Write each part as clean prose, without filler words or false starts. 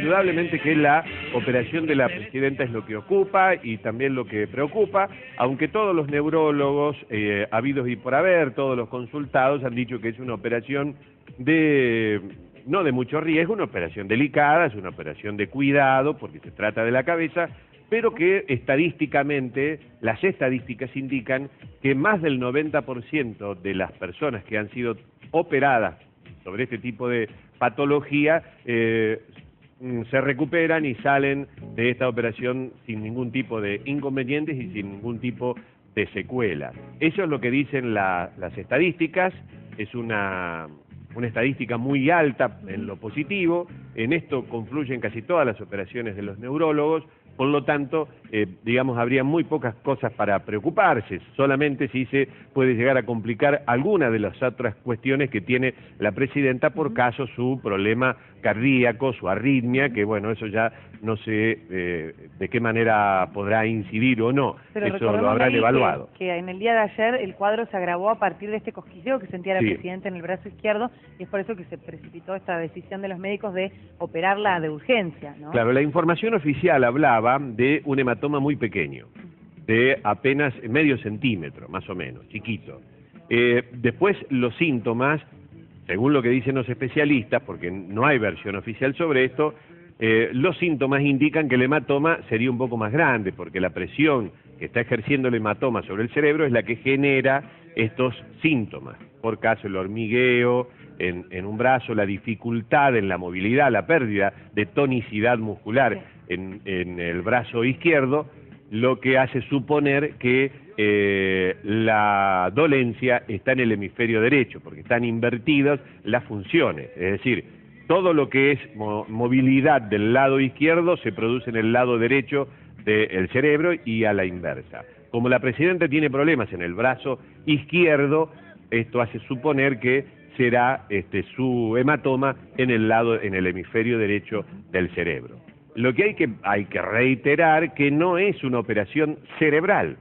indudablemente que la operación de la presidenta es lo que ocupa y también lo que preocupa, aunque todos los neurólogos, habidos y por haber, todos los consultados han dicho que es una operación no de mucho riesgo, una operación delicada, es una operación de cuidado porque se trata de la cabeza, pero que estadísticamente, las estadísticas indican que más del 90% de las personas que han sido operadas sobre este tipo de patología se recuperan y salen de esta operación sin ningún tipo de inconvenientes y sin ningún tipo de secuelas. Eso es lo que dicen las estadísticas, es una estadística muy alta en lo positivo, en esto confluyen casi todas las operaciones de los neurólogos, por lo tanto, digamos, habría muy pocas cosas para preocuparse, solamente si se puede llegar a complicar alguna de las otras cuestiones que tiene la presidenta, por caso su problema cardíaco, su arritmia, que bueno, eso ya no sé de qué manera podrá incidir o no, pero eso lo habrán evaluado. Que en el día de ayer el cuadro se agravó a partir de este cosquilleo que sentía la presidenta en el brazo izquierdo, y es por eso que se precipitó esta decisión de los médicos de operarla de urgencia, ¿no? Claro, la información oficial hablaba de un hematoma muy pequeño, de apenas medio centímetro, más o menos, chiquito. Después los síntomas, según lo que dicen los especialistas, porque no hay versión oficial sobre esto, los síntomas indican que el hematoma sería un poco más grande, porque la presión que está ejerciendo el hematoma sobre el cerebro es la que genera estos síntomas. Por caso el hormigueo en un brazo, la dificultad en la movilidad, la pérdida de tonicidad muscular en el brazo izquierdo, lo que hace suponer que la dolencia está en el hemisferio derecho, porque están invertidas las funciones, es decir, todo lo que es movilidad del lado izquierdo se produce en el lado derecho del cerebro y a la inversa. Como la presidenta tiene problemas en el brazo izquierdo, esto hace suponer que será su hematoma en el hemisferio derecho del cerebro. Lo que hay que reiterar que no es una operación cerebral,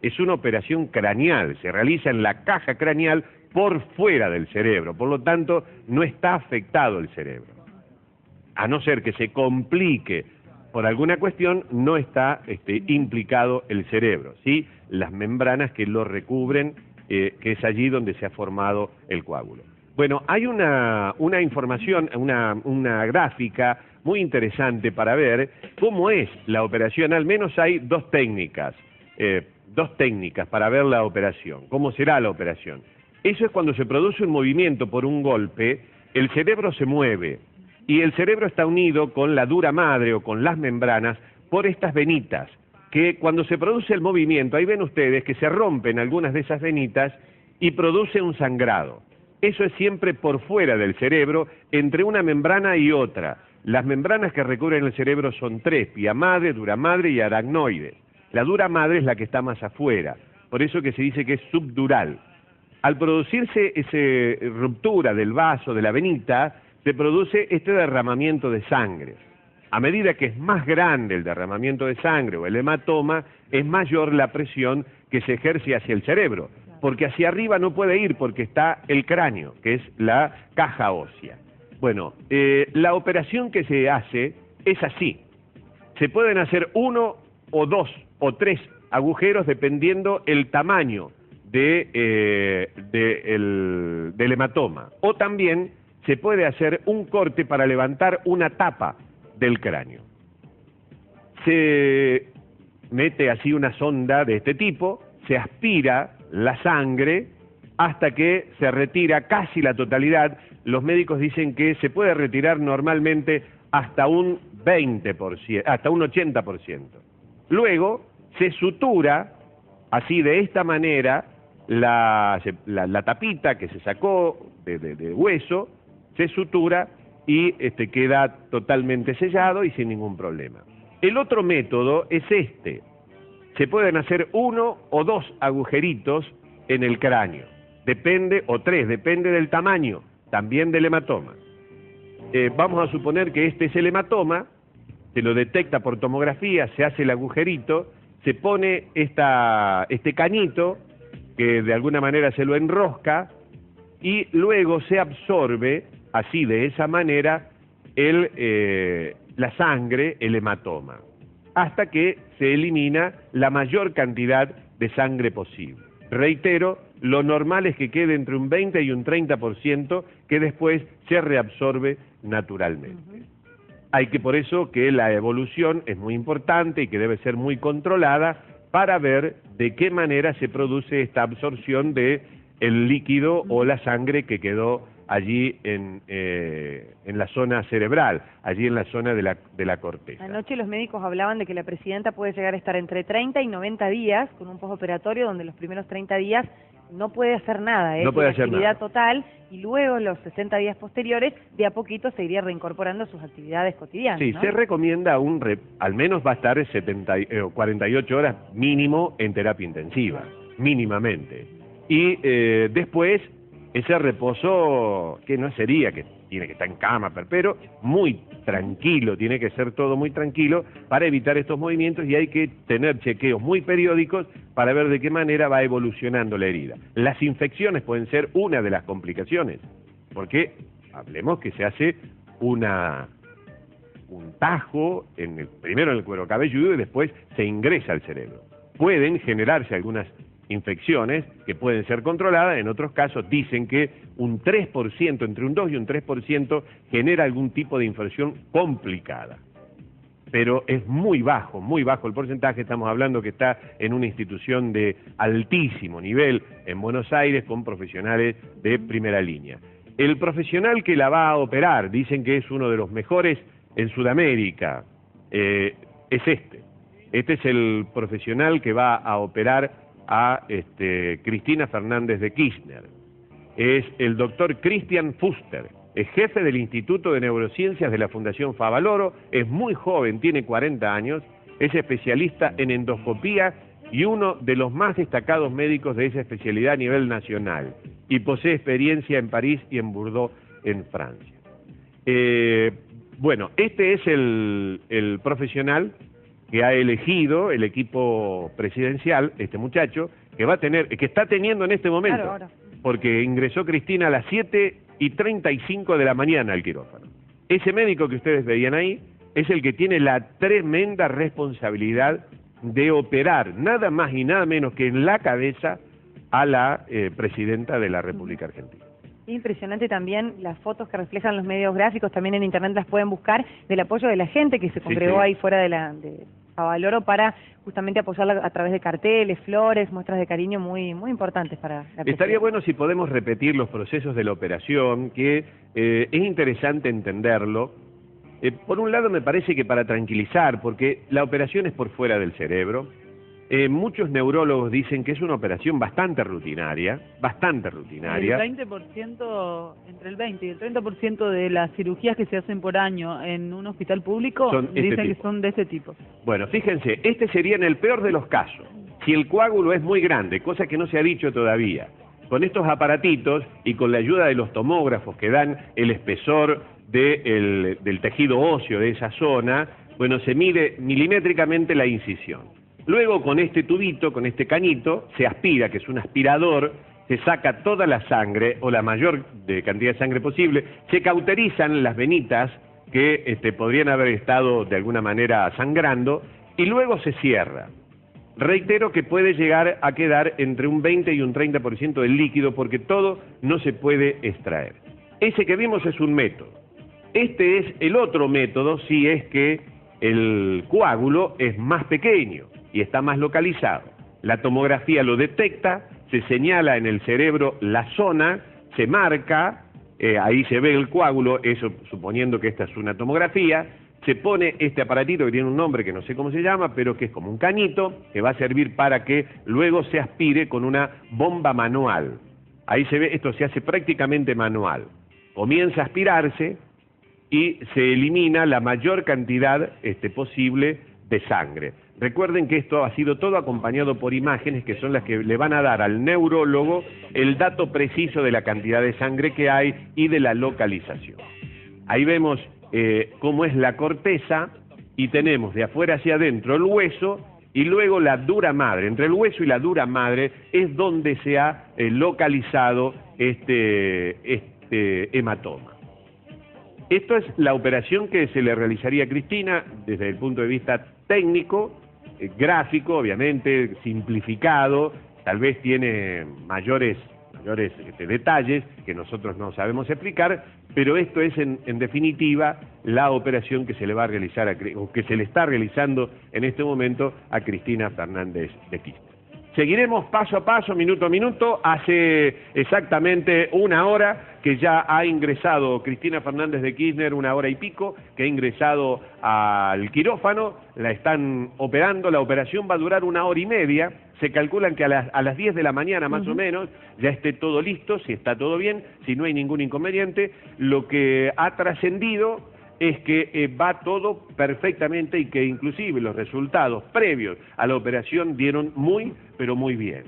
es una operación craneal, se realiza en la caja craneal por fuera del cerebro, por lo tanto no está afectado el cerebro. A no ser que se complique por alguna cuestión, no está implicado el cerebro, ¿sí? Las membranas que lo recubren, que es allí donde se ha formado el coágulo. Bueno, hay una información, una gráfica muy interesante para ver cómo es la operación. Al menos hay dos técnicas para ver la operación, cómo será la operación. Eso es cuando se produce un movimiento por un golpe, el cerebro se mueve y el cerebro está unido con la dura madre o con las membranas por estas venitas, que cuando se produce el movimiento, ahí ven ustedes que se rompen algunas de esas venitas y produce un sangrado. Eso es siempre por fuera del cerebro, entre una membrana y otra. Las membranas que recubren el cerebro son tres: pia madre, dura madre y aracnoides. La dura madre es la que está más afuera, por eso que se dice que es subdural. Al producirse esa ruptura del vaso, de la venita, se produce este derramamiento de sangre. A medida que es más grande el derramamiento de sangre o el hematoma, es mayor la presión que se ejerce hacia el cerebro, porque hacia arriba no puede ir porque está el cráneo, que es la caja ósea. Bueno, la operación que se hace es así. Se pueden hacer 1 o 2 o 3 agujeros dependiendo el tamaño del hematoma. O también se puede hacer un corte para levantar una tapa del cráneo. Se mete así una sonda de este tipo, se aspira la sangre hasta que se retira casi la totalidad. Los médicos dicen que se puede retirar normalmente hasta un 20%, hasta un 80%. Luego se sutura así de esta manera la tapita que se sacó de hueso, se sutura y queda totalmente sellado y sin ningún problema. El otro método es este. Se pueden hacer 1 o 2 agujeritos en el cráneo, depende, o 3, depende del tamaño, también del hematoma. Vamos a suponer que este es el hematoma, se lo detecta por tomografía, se hace el agujerito, se pone este cañito, que de alguna manera se lo enrosca, y luego se absorbe, así de esa manera, la sangre, el hematoma, hasta que se elimina la mayor cantidad de sangre posible. Reitero, lo normal es que quede entre un 20 y un 30% que después se reabsorbe naturalmente. Hay que por eso que la evolución es muy importante y que debe ser muy controlada para ver de qué manera se produce esta absorción de el líquido o la sangre que quedó allí en la zona cerebral, allí en la zona de la corteza. Anoche los médicos hablaban de que la presidenta puede llegar a estar entre 30 y 90 días con un postoperatorio donde los primeros 30 días no puede hacer nada, no puede hacer actividad nada total, y luego los 60 días posteriores de a poquito se iría reincorporando a sus actividades cotidianas. Sí, ¿no? se recomienda al menos va a estar 48 horas mínimo en terapia intensiva, mínimamente. Y después ese reposo que no sería que tiene que estar en cama, pero muy tranquilo, tiene que ser todo muy tranquilo para evitar estos movimientos, y hay que tener chequeos muy periódicos para ver de qué manera va evolucionando la herida. Las infecciones pueden ser una de las complicaciones, porque hablemos que se hace un tajo primero en el cuero cabelludo y después se ingresa al cerebro. Pueden generarse algunas infecciones que pueden ser controladas, en otros casos dicen que un 3%, entre un 2 y un 3% genera algún tipo de infección complicada. Pero es muy bajo el porcentaje. Estamos hablando que está en una institución de altísimo nivel en Buenos Aires con profesionales de primera línea. El profesional que la va a operar, dicen que es uno de los mejores en Sudamérica, es este. Este es el profesional que va a operar a Cristina Fernández de Kirchner. Es el doctor Christian Fuster, es jefe del Instituto de Neurociencias de la Fundación Favaloro, es muy joven, tiene 40 años, es especialista en endoscopía y uno de los más destacados médicos de esa especialidad a nivel nacional, y posee experiencia en París y en Bordeaux, en Francia. Bueno, este es el profesional que ha elegido el equipo presidencial, este muchacho, que está teniendo en este momento, claro, ahora, porque ingresó Cristina a las 7:35 de la mañana al quirófano. Ese médico que ustedes veían ahí es el que tiene la tremenda responsabilidad de operar nada más y nada menos que en la cabeza a la presidenta de la República Argentina. Impresionante también las fotos que reflejan los medios gráficos, también en internet las pueden buscar, del apoyo de la gente que se congregó ahí fuera de Favaloro para justamente apoyarla a través de carteles, flores, muestras de cariño muy importantes para la presidenta. Estaría bueno si podemos repetir los procesos de la operación, que es interesante entenderlo. Por un lado me parece que para tranquilizar, porque la operación es por fuera del cerebro. Muchos neurólogos dicen que es una operación bastante rutinaria. El 20%, entre el 20 y el 30% de las cirugías que se hacen por año en un hospital público dicen que son de ese tipo. Bueno, fíjense, este sería en el peor de los casos. Si el coágulo es muy grande, cosa que no se ha dicho todavía, con estos aparatitos y con la ayuda de los tomógrafos que dan el espesor del tejido óseo de esa zona, bueno, se mide milimétricamente la incisión. Luego con este tubito, con este cañito, se aspira, que es un aspirador, se saca toda la sangre, o la mayor cantidad de sangre posible, se cauterizan las venitas que podrían haber estado de alguna manera sangrando, y luego se cierra. Reitero que puede llegar a quedar entre un 20 y un 30% del líquido, porque todo no se puede extraer. Ese que vimos es un método. Este es el otro método, si es que el coágulo es más pequeño y está más localizado. La tomografía lo detecta, se señala en el cerebro la zona, se marca, ahí se ve el coágulo, eso suponiendo que esta es una tomografía, se pone este aparatito que tiene un nombre que no sé cómo se llama, pero que es como un cañito, que va a servir para que luego se aspire con una bomba manual. Ahí se ve, esto se hace prácticamente manual. Comienza a aspirarse y se elimina la mayor cantidad posible de sangre. Recuerden que esto ha sido todo acompañado por imágenes que son las que le van a dar al neurólogo el dato preciso de la cantidad de sangre que hay y de la localización. Ahí vemos cómo es la corteza y tenemos de afuera hacia adentro el hueso y luego la dura madre. Entre el hueso y la dura madre es donde se ha localizado este hematoma. Esto es la operación que se le realizaría a Cristina desde el punto de vista técnico, gráfico, obviamente, simplificado, tal vez tiene mayores detalles que nosotros no sabemos explicar, pero esto es en definitiva la operación que se le va a realizar o que se le está realizando en este momento a Cristina Fernández de Kirchner. Seguiremos paso a paso, minuto a minuto. Hace exactamente una hora que ya ha ingresado Cristina Fernández de Kirchner, 1 hora y pico, que ha ingresado al quirófano, la están operando, la operación va a durar 1 hora y media, se calculan que a las 10 de la mañana más o menos ya esté todo listo, si está todo bien, si no hay ningún inconveniente. Lo que ha trascendido es que va todo perfectamente y que inclusive los resultados previos a la operación dieron muy, pero muy bien.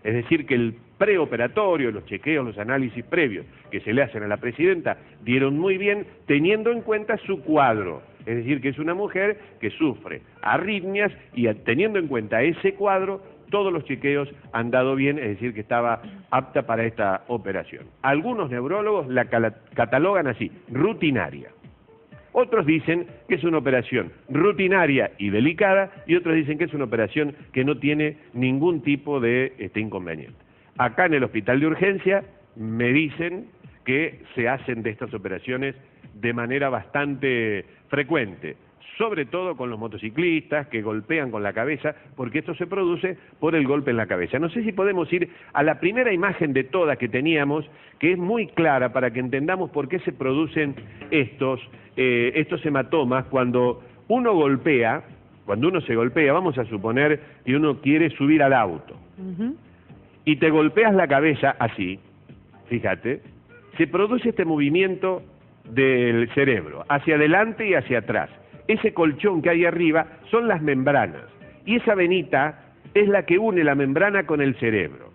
Es decir, que el preoperatorio, los chequeos, los análisis previos que se le hacen a la presidenta dieron muy bien, teniendo en cuenta su cuadro. Es decir, que es una mujer que sufre arritmias y teniendo en cuenta ese cuadro, todos los chequeos han dado bien, es decir, que estaba apta para esta operación. Algunos neurólogos la catalogan así, rutinaria. Otros dicen que es una operación rutinaria y delicada, y otros dicen que es una operación que no tiene ningún tipo de inconveniente. Acá en el hospital de urgencia me dicen que se hacen de estas operaciones de manera bastante frecuente, sobre todo con los motociclistas que golpean con la cabeza, porque esto se produce por el golpe en la cabeza. No sé si podemos ir a la primera imagen de todas que teníamos, que es muy clara para que entendamos por qué se producen estos hematomas cuando uno golpea, cuando uno se golpea, vamos a suponer que uno quiere subir al auto, y te golpeas la cabeza así, fíjate, se produce este movimiento del cerebro, hacia adelante y hacia atrás. Ese colchón que hay arriba son las membranas, y esa venita es la que une la membrana con el cerebro.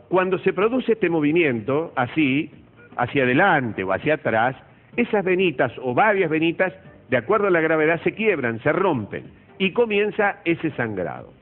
Cuando se produce este movimiento, así, hacia adelante o hacia atrás, esas venitas o varias venitas, de acuerdo a la gravedad, se quiebran, se rompen, y comienza ese sangrado.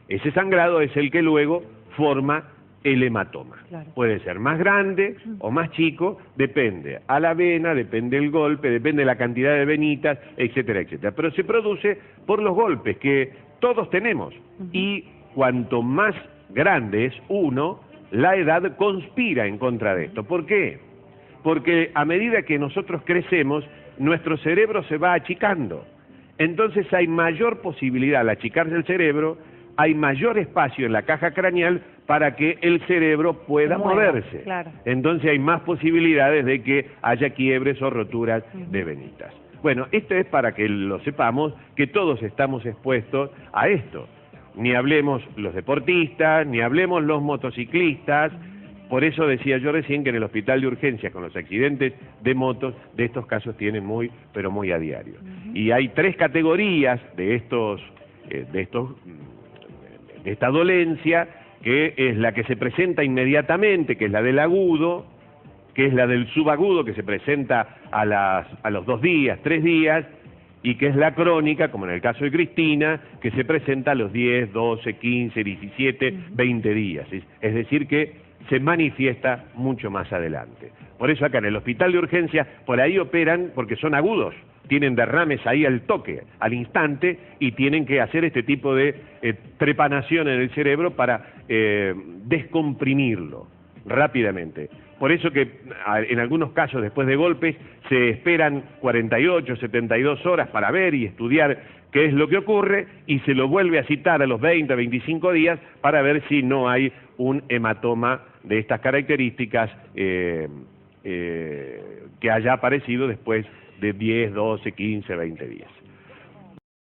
Ese sangrado es el que luego forma el hematoma. Claro. Puede ser más grande o más chico, depende a la vena, depende del golpe, depende de la cantidad de venitas, etcétera, etcétera. Pero se produce por los golpes que todos tenemos, y cuanto más grande es uno, la edad conspira en contra de esto. ¿Por qué? Porque a medida que nosotros crecemos, nuestro cerebro se va achicando. Entonces hay mayor posibilidad, al achicarse el cerebro, hay mayor espacio en la caja craneal para que el cerebro pueda moverse. Claro. Entonces hay más posibilidades de que haya quiebres o roturas de venitas. Bueno, esto es para que lo sepamos, que todos estamos expuestos a esto. Ni hablemos los deportistas, ni hablemos los motociclistas. Por eso decía yo recién que en el hospital de urgencias con los accidentes de motos, de estos casos tienen muy, pero muy a diario. Y hay 3 categorías de esta dolencia, que es la que se presenta inmediatamente, que es la del agudo, que es la del subagudo, que se presenta a los 2 días, 3 días, y que es la crónica, como en el caso de Cristina, que se presenta a los 10, 12, 15, 17, 20 días. Es decir, que se manifiesta mucho más adelante. Por eso acá en el hospital de urgencias, por ahí operan porque son agudos, tienen derrames ahí al toque, al instante, y tienen que hacer este tipo de trepanación en el cerebro para descomprimirlo rápidamente. Por eso que en algunos casos después de golpes se esperan 48, 72 horas para ver y estudiar qué es lo que ocurre, y se lo vuelve a citar a los 20, 25 días para ver si no hay un hematoma de estas características que haya aparecido después de 10, 12, 15, 20 días.